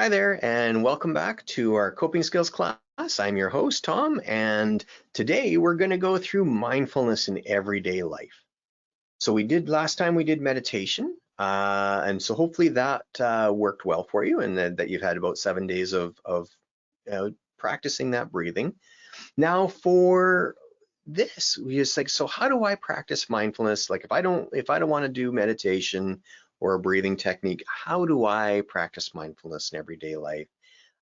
Hi there, and welcome back to our coping skills class. I'm your host, Tom, and today we're going to go through mindfulness in everyday life. So last time we did meditation, and so hopefully that worked well for you, and that you've had about 7 days of practicing that breathing. Now for this, we just like, so how do I practice mindfulness? Like if I don't want to do meditation or a breathing technique, how do I practice mindfulness in everyday life?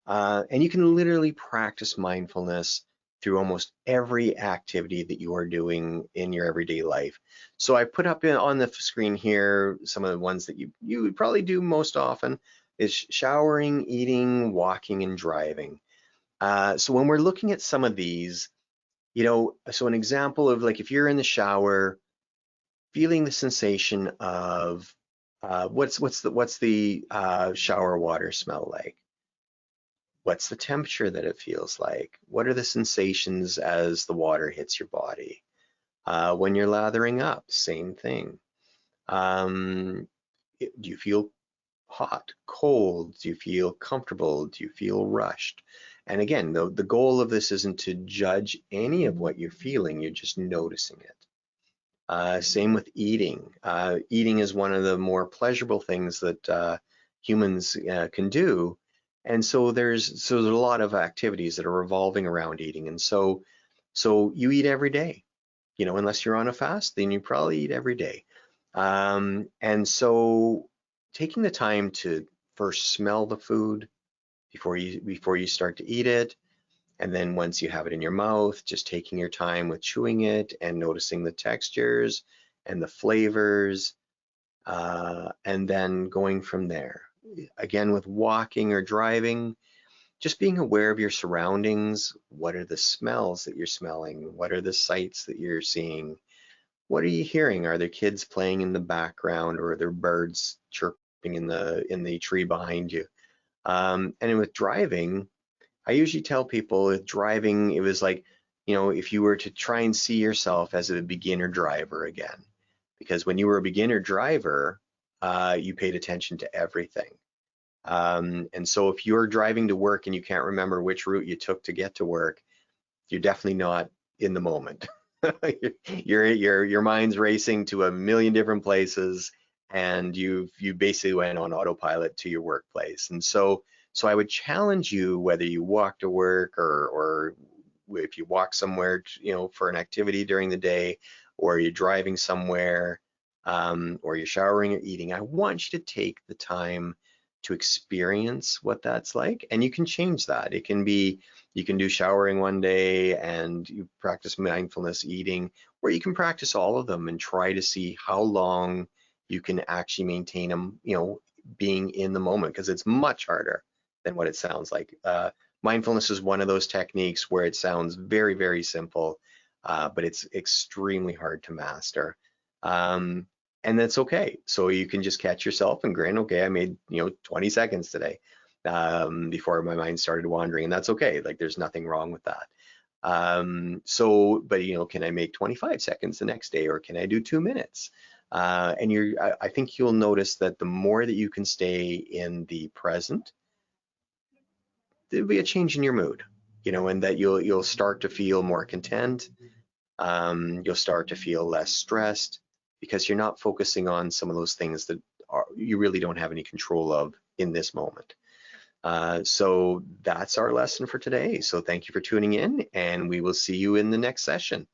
And you can literally practice mindfulness through almost every activity that you are doing in your everyday life. So I put up on the screen here some of the ones that you would probably do most often is showering, eating, walking, and driving. So when we're looking at some of these, so an example of like if you're in the shower, feeling the sensation of what's the shower water smell like? What's the temperature that it feels like? What are the sensations as the water hits your body? When you're lathering up, same thing. Do you feel hot, cold? Do you feel comfortable? Do you feel rushed? And again, the goal of this isn't to judge any of what you're feeling, you're just noticing it. Same with eating. Eating is one of the more pleasurable things that humans can do. And so there's a lot of activities that are revolving around eating. And so you eat every day, unless you're on a fast, then you probably eat every day. And so taking the time to first smell the food before you start to eat it, and then once you have it in your mouth, just taking your time with chewing it and noticing the textures and the flavors, and then going from there. Again, with walking or driving, just being aware of your surroundings. What are the smells that you're smelling? What are the sights that you're seeing? What are you hearing? Are there kids playing in the background, or are there birds chirping in the tree behind you? And with driving, I usually tell people with driving, it was like, if you were to try and see yourself as a beginner driver again, because when you were a beginner driver, you paid attention to everything. And so if you're driving to work and you can't remember which route you took to get to work, you're definitely not in the moment. Your mind's racing to a million different places, and you basically went on autopilot to your workplace. And so I would challenge you, whether you walk to work or if you walk somewhere, for an activity during the day, or you're driving somewhere, or you're showering or eating, I want you to take the time to experience what that's like. And you can change that. It can be, you can do showering one day and you practice mindfulness eating, or you can practice all of them and try to see how long you can actually maintain them, being in the moment, because it's much harder than what it sounds like. Mindfulness is one of those techniques where it sounds very, very simple, but it's extremely hard to master. And that's okay. So you can just catch yourself and grin, okay, I made 20 seconds today, before my mind started wandering, and that's okay. Like there's nothing wrong with that. But can I make 25 seconds the next day, or can I do 2 minutes? And I think you'll notice that the more that you can stay in the present, there'll be a change in your mood, and that you'll start to feel more content. You'll start to feel less stressed, because you're not focusing on some of those things that you really don't have any control of in this moment. So that's our lesson for today. So thank you for tuning in, and we will see you in the next session.